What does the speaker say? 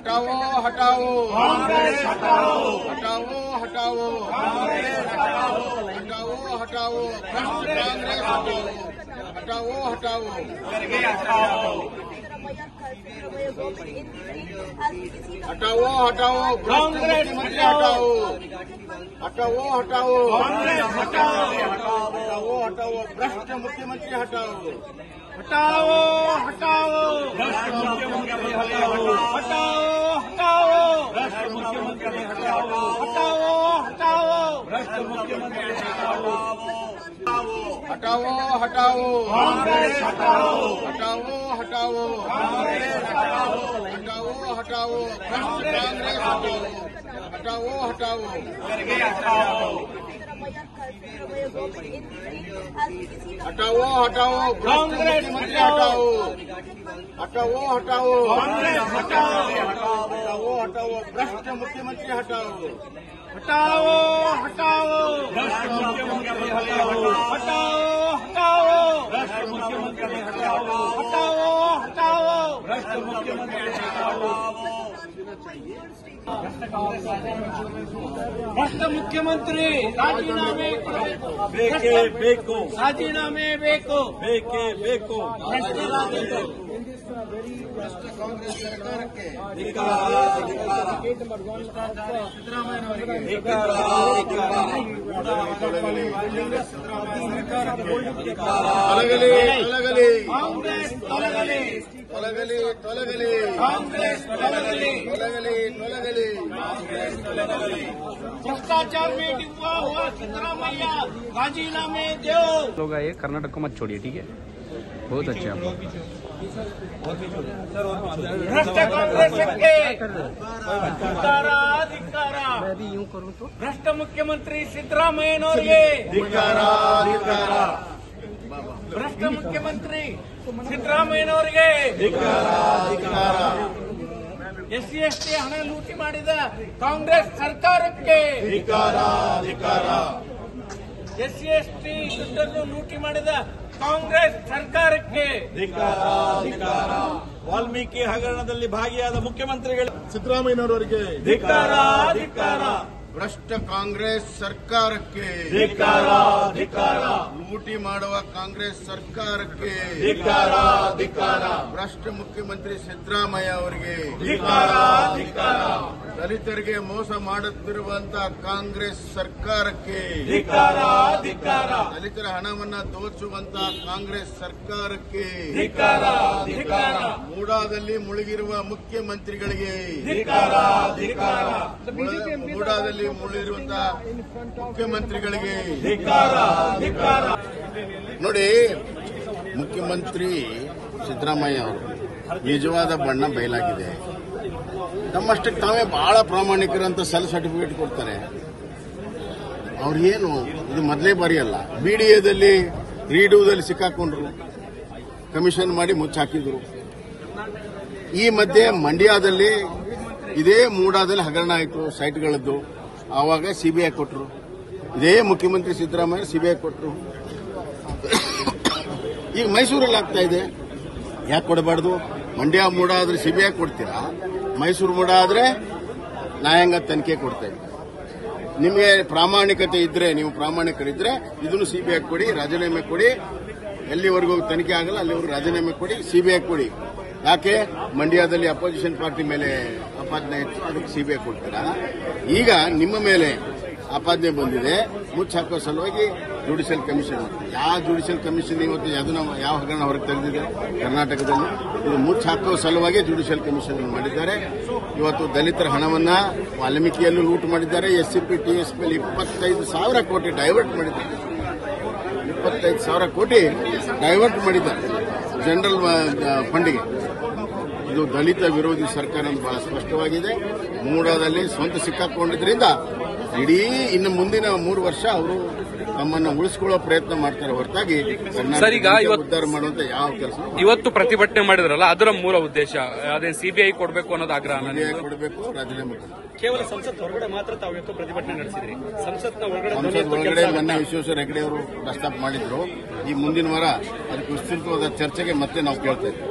हटाओ हटाओ कांग्रेस हटाओ हटाओ हटाओ कांग्रेस हटाओ हटाओ हटाओ कांग्रेस हटाओ हटाओ हटाओ करके हटाओ हटाओ हटाओ कांग्रेस मुख्यमंत्री हटाओ हटाओ हटाओ कांग्रेस हटाओ हटाओ हटाओ भ्रष्ट मुख्यमंत्री हटाओ हटाओ हटाओ भ्रष्ट मुख्यमंत्री हटाओ हटाओ हटाओ भ्रष्ट मुख्यमंत्री हटाओ हटाओ हटाओ भ्रष्ट मुख्यमंत्री हटाओ हटाओ हटाओ कांग्रेस हटाओ हटाओ हटाओ कांग्रेस हटाओ हटाओ हटाओ भ्रष्ट कांग्रेस हटाओ हटाओ हटाओ करके हटाओ हटाओ हटाओ कांग्रेस मुख्यमंत्री हटाओ हटाओ हटाओ कांग्रेस हटाओ हटाओ हटाओ भ्रष्ट मुख्यमंत्री हटाओ हटाओ हटाओ भ्रष्ट मुख्यमंत्री हटाओ हटाओ हटाओ भ्रष्ट मुख्यमंत्री हटाओ हटाओ हटाओ भ्रष्ट मुख्यमंत्री हटाओ भ्रष्ट मुख्यमंत्री राजीनामे ಬೇಕೇ ಬೇಕು ರಾಜೀನಾಮೆ ಬೇಕು ಬೇಕೇ ಬೇಕು ಭ್ರಷ್ಟರಾಗಿದ್ದು भ्रष्ट कांग्रेस सरकार के ಧಿಕ್ಕಾರ ಧಿಕ್ಕಾರ ಧಿಕ್ಕಾರ ತೊಲಗಲಿ ತೊಲಗಲಿ ಕಾಂಗ್ರೆಸ್ ತೊಲಗಲಿ ತೊಲಗಲಿ ತೊಲಗಲಿ ಕಾಂಗ್ರೆಸ್ ತೊಲಗಲಿ ತೊಲಗಲಿ ತೊಲಗಲಿ भ्रष्टाचार में डूबा हुआ सिद्धरामैया राजीनामे दो लोग आइए, कर्नाटक को मत छोड़िए, ठीक है? बहुत अच्छा। भ्रष्ट कांग्रेस के ಧಿಕ್ಕಾರ ಧಿಕ್ಕಾರ ಭ್ರಷ್ಟ ಮುಖ್ಯಮಂತ್ರಿ ಸಿದ್ದರಾಮಯ್ಯನವರಿಗೆ ಧಿಕ್ಕಾರ ಧಿಕ್ಕಾರ ಭ್ರಷ್ಟ ಮುಖ್ಯಮಂತ್ರಿ ಸಿದ್ದರಾಮಯ್ಯನವರಿಗೆ ಧಿಕ್ಕಾರ ಧಿಕ್ಕಾರ ಎಸ್ಸಿ ಎಸ್ಟಿ ಹಣ ಲೂಟಿ ಮಾಡಿದ ಕಾಂಗ್ರೆಸ್ ಸರ್ಕಾರಕ್ಕೆ ಧಿಕ್ಕಾರ ಧಿಕ್ಕಾರ ಎಸ್ಸಿ ಎಸ್ಟಿ ದುಡ್ಡನ್ನು ಲೂಟಿ ಮಾಡಿದ ಕಾಂಗ್ರೆಸ್ ಸರ್ಕಾರಕ್ಕೆ ಧಿಕ್ಕಾರ ಧಿಕ್ಕಾರ ವಾಲ್ಮೀಕಿ ಹಗರಣದಲ್ಲಿ ಭಾಗಿಯಾದ ಮುಖ್ಯಮಂತ್ರಿಗಳು ಸಿದ್ದರಾಮಯ್ಯನವರಿಗೆ ಧಿಕ್ಕಾರ ಧಿಕ್ಕಾರ ಭ್ರಷ್ಟ ಕಾಂಗ್ರೆಸ್ ಸರ್ಕಾರಕ್ಕೆ ಧಿಕ್ಕಾರ ಧಿಕ್ಕಾರ ಲೂಟಿ ಮಾಡುವ ಕಾಂಗ್ರೆಸ್ ಸರ್ಕಾರಕ್ಕೆ ಧಿಕ್ಕಾರ ಧಿಕ್ಕಾರ ಭ್ರಷ್ಟ ಮುಖ್ಯಮಂತ್ರಿ ಸಿದ್ದರಾಮಯ್ಯ ಅವರಿಗೆ ಧಿಕ್ಕಾರ ಧಿಕ್ಕಾರ ದಲಿತರಿಗೆ ಮೋಸ ಮಾಡುತ್ತಿರುವಂತಹ ಕಾಂಗ್ರೆಸ್ ಸರ್ಕಾರಕ್ಕೆ ಧಿಕ್ಕಾರ ಧಿಕ್ಕಾರ ದಲಿತರ ಹಣವನ್ನ ದೋಚುವಂತಹ ಕಾಂಗ್ರೆಸ್ ಸರ್ಕಾರಕ್ಕೆ ಧಿಕ್ಕಾರ ಧಿಕ್ಕಾರ ಮೂಡಾದಲ್ಲಿ ಮುಳುಗಿರುವ ಮುಖ್ಯಮಂತ್ರಿಗಳಿಗೆ ಧಿಕ್ಕಾರ ಧಿಕ್ಕಾರ ಮೂಡಾದಲ್ಲಿ ಮುಳುಗಿರುವಂತಹ ಮುಖ್ಯಮಂತ್ರಿಗಳಿಗೆ ಧಿಕ್ಕಾರ ಧಿಕ್ಕಾರ ನೋಡಿ, ಮುಖ್ಯಮಂತ್ರಿ ಸಿದ್ದರಾಮಯ್ಯ ಅವರು ನಿಜವಾದ ಬಣ್ಣ ಬಯಲಾಗಿದೆ. ತಮ್ಮಷ್ಟಕ್ಕೆ ತಾವೇ ಬಹಳ ಪ್ರಾಮಾಣಿಕರಂತ ಸೆಲ್ಫ್ ಸರ್ಟಿಫಿಕೇಟ್ ಕೊಡ್ತಾರೆ. ಅವ್ರು ಏನು ಇದು ಮೊದಲೇ ಬಾರಿ ಅಲ್ಲ. ಬಿಡಿಎದಲ್ಲಿ ರೀಡೂದಲ್ಲಿ ಸಿಕ್ಕಾಕೊಂಡ್ರು, ಕಮಿಷನ್ ಮಾಡಿ ಮುಚ್ಚಾಕಿದ್ರು. ಈ ಮಧ್ಯೆ ಮಂಡ್ಯದಲ್ಲಿ ಇದೇ ಮೂಡಾದಲ್ಲಿ ಹಗರಣ ಆಯಿತು ಸೈಟ್ಗಳದ್ದು. ಆವಾಗ ಸಿಬಿಐ ಕೊಟ್ಟರು. ಇದೇ ಮುಖ್ಯಮಂತ್ರಿ ಸಿದ್ದರಾಮಯ್ಯ ಸಿಬಿಐ ಕೊಟ್ಟರು. ಈಗ ಮೈಸೂರಲ್ಲಿ ಆಗ್ತಾ ಇದೆ. ಯಾಕೆ ಕೊಡಬಾರ್ದು? ಮಂಡ್ಯ ಮೂಡ ಆದ್ರೆ ಸಿಬಿಐ ಕೊಡ್ತೀರಾ, ಮೈಸೂರು ಮೂಡ ಆದ್ರೆ ನ್ಯಾಯಾಂಗ ತನಿಖೆ ಕೊಡ್ತೇವೆ. ನಿಮಗೆ ಪ್ರಾಮಾಣಿಕತೆ ಇದ್ರೆ, ನೀವು ಪ್ರಾಮಾಣಿಕರಿದ್ರೆ ಇದನ್ನು ಸಿಬಿಐ ಕೊಡಿ, ರಾಜೀನಾಮೆ ಕೊಡಿ. ಎಲ್ಲಿವರೆಗೂ ತನಿಖೆ ಆಗಲ್ಲ ಅಲ್ಲಿವರೆಗೂ ರಾಜೀನಾಮೆ ಕೊಡಿ, ಸಿಬಿಐ ಕೊಡಿ. ಯಾಕೆ ಮಂಡ್ಯದಲ್ಲಿ ಅಪೋಸಿಷನ್ ಪಾರ್ಟಿ ಮೇಲೆ ಆಪಾದನೆ ಇತ್ತು, ಅದಕ್ಕೆ ಸಿಬಿಐ ಕೊಡ್ತೀರಾ? ಈಗ ನಿಮ್ಮ ಮೇಲೆ ಆಪಾದನೆ ಬಂದಿದೆ, ಮುಚ್ಚಾಕೋ ಸಲುವಾಗಿ ಜುಡಿಷಿಯಲ್ ಕಮಿಷನ್. ಯಾವ ಜುಡಿಷಿಯಲ್ ಕಮಿಷನ್ ಇವತ್ತು ಅದನ್ನ ಯಾವ ಹಗರಣ ಹೊರಗೆ ತೆಗೆದಿದೆ ಕರ್ನಾಟಕದಲ್ಲಿ? ಇದು ಮುಚ್ಚಾಕೋ ಸಲುವಾಗಿ ಜುಡಿಷಿಯಲ್ ಕಮಿಷನ್ ಮಾಡಿದ್ದಾರೆ. ಇವತ್ತು ದಲಿತರ ಹಣವನ್ನ ವಾಲ್ಮೀಕಿಯಲ್ಲೂ ಲೂಟ್ ಮಾಡಿದ್ದಾರೆ. ಎಸ್ಸಿಪಿ ಟಿಎಸ್ಪಿ 25,000 ಕೋಟಿ ಡೈವರ್ಟ್ ಮಾಡಿದ್ದಾರೆ. 25,000 ಕೋಟಿ ಡೈವರ್ಟ್ ಮಾಡಿದ್ದಾರೆ ಜನರಲ್ ಫಂಡಿಗೆ. ಇದು ದಲಿತ ವಿರೋಧಿ ಸರ್ಕಾರ ಅಂತ ಬಹಳ ಸ್ಪಷ್ಟವಾಗಿದೆ. ಮೂಡಾದಲ್ಲಿ ಸ್ವಂತ ಸಿಕ್ಕಾಕೊಂಡಿದ್ರಿಂದ ಇಡೀ ಇನ್ನು ಮುಂದಿನ 3 ವರ್ಷ ಅವರು ತಮ್ಮನ್ನು ಉಳಿಸಿಕೊಳ್ಳೋ ಪ್ರಯತ್ನ ಮಾಡ್ತಾರೆ ಹೊರತಾಗಿ ಉದ್ಧಾರ ಮಾಡುವಂತ ಯಾವ ಕೆಲಸ ಇವತ್ತು ಪ್ರತಿಭಟನೆ ಮಾಡಿದ್ರಲ್ಲ, ಅದರ ಮೂಲ ಉದ್ದೇಶ ಅದೇ ಸಿಬಿಐ ಕೊಡಬೇಕು ಅನ್ನೋದು ಆಗ್ರಹ. ಕೊಡಬೇಕು, ರಾಜೀನಾಮೆ ಕೇವಲ ಸಂಸತ್ ಹೊರಗಡೆ ಮಾತ್ರ ತಾವು ಇವತ್ತು ಪ್ರತಿಭಟನೆ ನಡೆಸಿದ್ರಿ. ಸಂಸತ್ನ ಒಳಗಡೆ ಮೊನ್ನೆ ವಿಶ್ವೇಶ್ವರ ಹೆಗಡೆ ಅವರು ಪ್ರಸ್ತಾಪ ಮಾಡಿದ್ರು. ಈ ಮುಂದಿನ ವಾರ ಅದಕ್ಕೆ ವಿಸ್ತೃತವಾದ ಚರ್ಚೆಗೆ ಮತ್ತೆ ನಾವು ಕೇಳ್ತಾ ಇದ್ದೀವಿ.